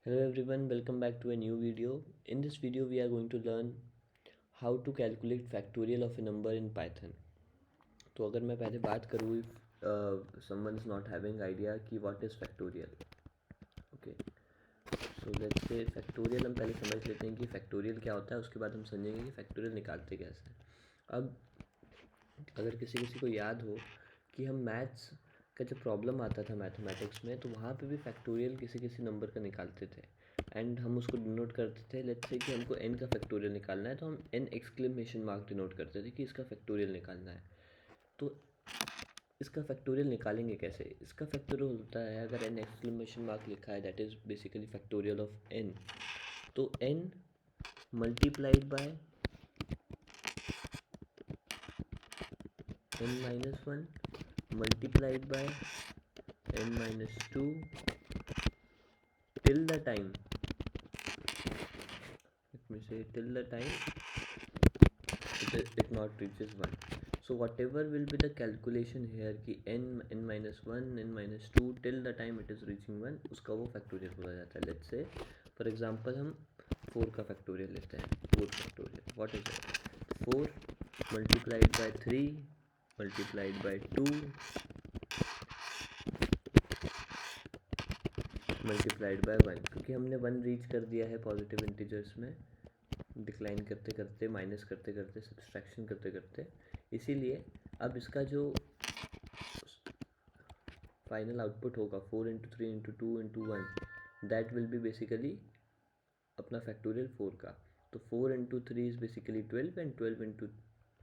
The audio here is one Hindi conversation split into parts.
Hello everyone, welcome back to a new video. In this video we are going to learn how to calculate factorial of a number in Python. तो अगर मैं पहले बात करूँ if someone is not having idea कि what is factorial. Okay, so let's say factorial हम पहले समझ लेते हैं कि factorial क्या होता है, उसके बाद हम समझेंगे कि factorial निकालते कैसे हैं. अब अगर किसी किसी को याद हो कि हम मैथ्स का जब प्रॉब्लम आता था मैथमेटिक्स में, तो वहाँ पे भी फैक्टोरियल किसी किसी नंबर का निकालते थे एंड हम उसको डिनोट करते थे. लेट्स से कि हमको n का फैक्टोरियल निकालना है, तो हम n एक्सक्लेमेशन मार्क डिनोट करते थे कि इसका फैक्टोरियल निकालना है. तो इसका फैक्टोरियल निकालेंगे कैसे? इसका फैक्टोरियल होता है, अगर n एक्सक्लेमेशन मार्क लिखा है that is basically factorial of n. तो n multiplied by n minus 1 multiplied by n minus 2 till the time, let me say till the time it not reaches 1. So whatever will be the calculation here कि n minus 1 n minus 2 till the time it is reaching 1, उसका वो फैक्टोरियल बोला जाता है. लेट्स से फॉर एग्जांपल हम 4 का फैक्टोरियल लेते हैं. 4 factorial what is it? 4 multiplied by 3 multiplied by 2 multiplied by 1, क्योंकि हमने 1 रीच कर दिया है पॉजिटिव इंटीजर्स में, डिक्लाइन करते करते, माइनस करते करते, सब्सट्रैक्शन करते करते. इसीलिए अब इसका जो फाइनल आउटपुट होगा 4 into 3 into 2 into 1, that will be basically अपना फैक्टोरियल 4 का. तो 4 into 3 is basically 12 and 12 into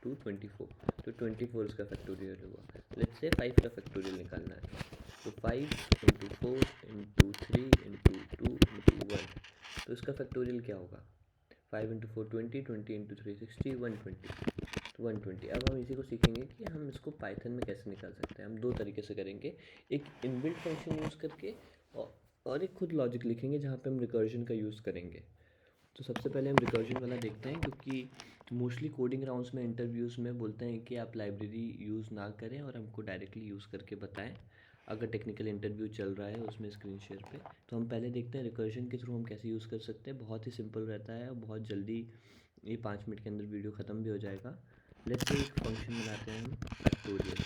2 24. तो 24 इसका फैक्टोरियल हुआ. लेट्स से 5 का फैक्टोरियल निकालना है, तो 5 इंटू 4 इंटू 3 इंटू 2 इंटू 1. तो इसका फैक्टोरियल क्या होगा? 5 इंटू 4 20, 20 इंटू 3 60, 120. तो 120. अब हम इसी को सीखेंगे कि हम इसको पाइथन में कैसे निकाल सकते हैं. हम दो तरीके से करेंगे, एक इनबिल्ट फंक्शन यूज़ करके और एक खुद लॉजिक लिखेंगे जहाँ पे हम रिकर्जन का यूज़ करेंगे. तो सबसे पहले हम रिकर्जन वाला देखते हैं, क्योंकि मोस्टली कोडिंग राउंड्स में इंटरव्यूज़ में बोलते हैं कि आप लाइब्रेरी यूज़ ना करें और हमको डायरेक्टली यूज़ करके बताएं. अगर टेक्निकल इंटरव्यू चल रहा है उसमें स्क्रीन शेयर पे, तो हम पहले देखते हैं रिकर्जन के थ्रू हम कैसे यूज़ कर सकते हैं. बहुत ही सिंपल रहता है और बहुत जल्दी ये 5 मिनट के अंदर वीडियो ख़त्म भी हो जाएगा. लेट्स से एक फंक्शन बनाते हैं हम फैक्टोरियल,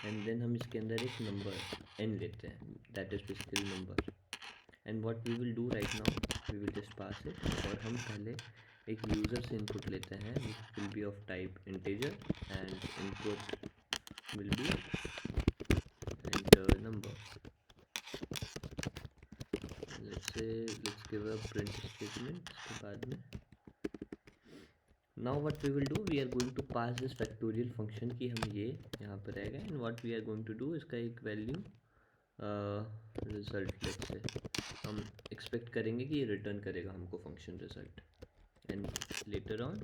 एंड देन हम इसके अंदर एक नंबर n लेते हैं, that is basically number. And what we will do right now, we will just pass it. और हम पहले एक यूज़र से इनपुट लेते हैं which will be of type integer and input will be enter number. Let's give a print statement इसके बाद में. Now what we will do, we are going to pass this factorial function की हम ये यहाँ पर रहेगा. And what we are going to do, इसका एक वैल्यू रिजल्ट लेट्स से हम एक्सपेक्ट करेंगे कि ये रिटर्न करेगा हमको function result. And later on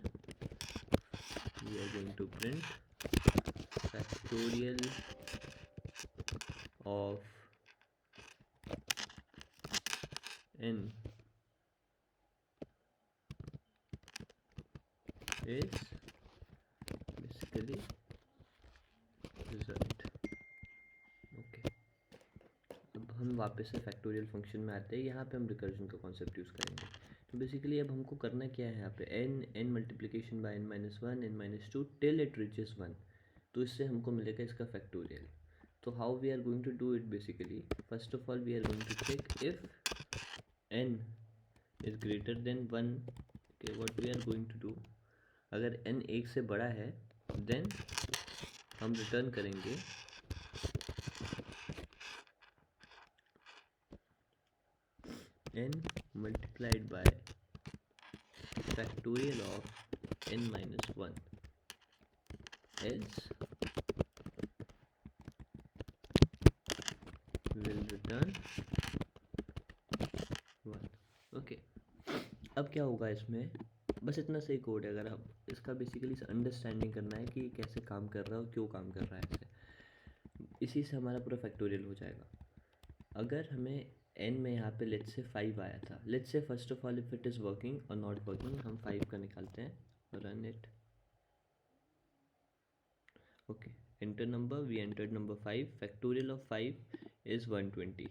we are going to print factorial of n is basically result. Okay, अब हम वापस से फैक्टोरियल फंक्शन में आते हैं. यहाँ पे हम रिकर्जन का कॉन्सेप्ट यूज़ करेंगे. तो बेसिकली अब हमको करना क्या है यहाँ पे, n multiplication by n minus 1 n minus 2 till it reaches 1. तो इससे हमको मिलेगा इसका फैक्टोरियल. तो how we are going to do it, basically first of all we are going to check if n is greater than 1. Okay, what we are going to do, अगर n 1 से बड़ा है देन हम रिटर्न करेंगे n multiplied by factorial of n minus 1, else will return 1. Okay, अब क्या होगा इसमें, बस इतना सही कोड है. अगर आप इसका बेसिकली अंडरस्टैंडिंग करना है कि कैसे काम कर रहा है और क्यों काम कर रहा है ऐसे, इसी से हमारा पूरा फैक्टोरियल हो जाएगा. अगर हमें n में यहाँ पे लेट्स से 5 आया था, let's say first of all if it is working और नॉट वर्किंग, हम 5 का निकालते हैं, run it. Okay, enter number, we entered number 5. Factorial of 5 is 120.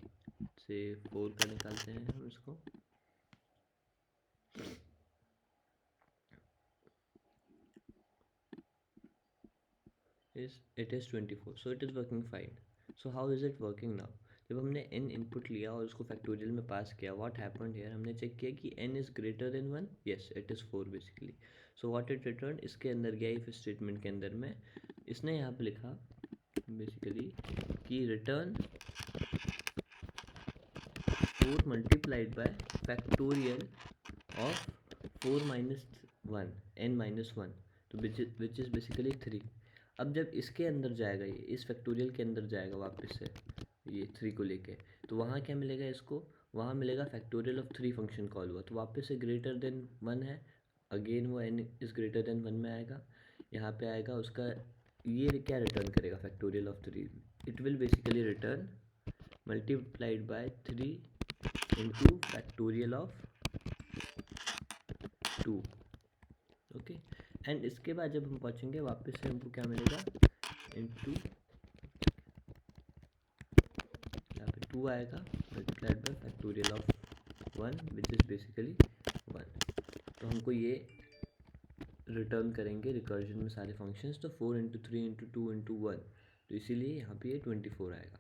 से 4 का निकालते हैं हम इसको। It is 24, so it is working fine. So how is it working now? जब हमने n इनपुट लिया और उसको फैक्टोरियल में पास किया, व्हाट हैपेंड हियर, हमने चेक किया कि n is greater than 1, yes it is 4 basically. So what it return, इसके अंदर गया इफ स्टेटमेंट के अंदर में इसने यहाँ पे लिखा बेसिकली कि return 4 multiplied by factorial of 4 minus 1 n minus 1, तो विच इज़ बेसिकली 3। अब जब इसके अंदर जाएगा, ये इस फैक्टोरियल के अंदर जाएगा वापस से ये 3 को लेके, तो वहाँ क्या मिलेगा इसको, वहाँ मिलेगा फैक्टोरियल ऑफ 3 फंक्शन कॉल हुआ, तो वापस से ग्रेटर देन 1 है, अगेन वो n इज़ ग्रेटर देन 1 में आएगा, यहाँ पे आएगा उसका ये क्या रिटर्न करेगा factorial of 3, it will basically return multiplied by 3 into factorial of 2। Okay, and इसके बाद जब हम पहुँचेंगे वापस से हमको क्या मिलेगा, इंटू यहाँ पे 2 आएगा multiplied by factorial of 1 which is basically 1। तो हमको ये रिटर्न करेंगे रिकर्जन में सारे फंक्शंस, तो 4 इंटू 3 इंटू 2 इंटू 1, तो इसीलिए यहाँ पे ये 24 आएगा।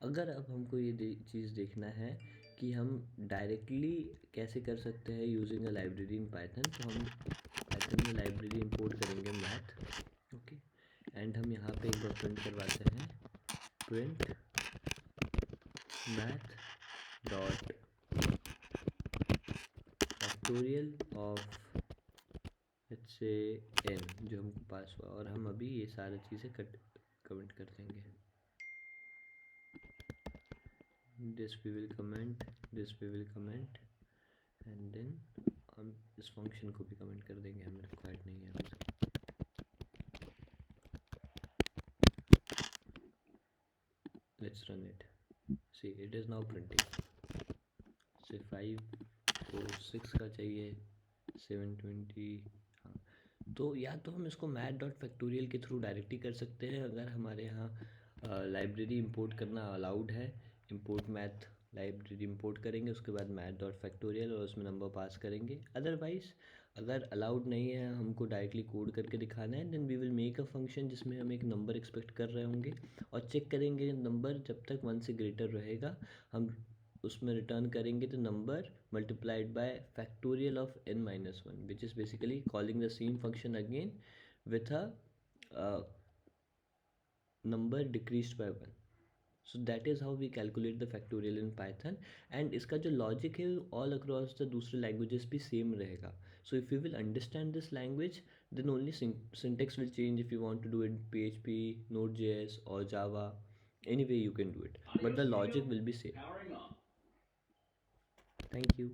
अगर अब हमको ये चीज़ देखना है कि हम डायरेक्टली कैसे कर सकते हैं using a library in Python, तो हम पाइथन में लाइब्रेरी इंपोर्ट करेंगे मैथ। ओके, एंड हम यहाँ पे एक बार प्रिंट करवाते हैं, print math dot factorial of let's say n जो हमको पास हुआ, और हम अभी ये सारी चीज़ें कमेंट कर देंगे, this we will comment, this we will comment, and then हम इस फंक्शन को भी कमेंट कर देंगे, हमें रिक्वायर्ड नहीं है उसकी। Let's run it, see it is now printing, से 5 4 6 का चाहिए 720। हाँ, तो या तो हम इसको मैथ डॉट फैक्टोरियल के थ्रू डायरेक्टली कर सकते हैं, अगर हमारे यहाँ लाइब्रेरी इंपोर्ट करना अलाउड है, इंपोर्ट मैथ लाइब्रेरी इंपोर्ट करेंगे, उसके बाद मैथ डॉट फैक्टोरियल और उसमें नंबर पास करेंगे। अदरवाइज़ अगर अलाउड नहीं है, हमको डायरेक्टली कोड करके दिखाना है, then we will make a function जिसमें हम एक नंबर एक्सपेक्ट कर रहे होंगे और चेक करेंगे नंबर जब तक 1 से ग्रेटर रहेगा, हम उसमें रिटर्न करेंगे the number multiplied by factorial of n minus 1 which is basically calling the same function again with a number decreased by 1. So that is how we calculate the factorial in Python, and इसका जो logic है all across the दूसरे languages भी same रहेगा. So if you will understand this language, then only syntax will change if you want to do it in PHP, Node.js or Java. Any way you can do it, but the logic will be same. Thank you.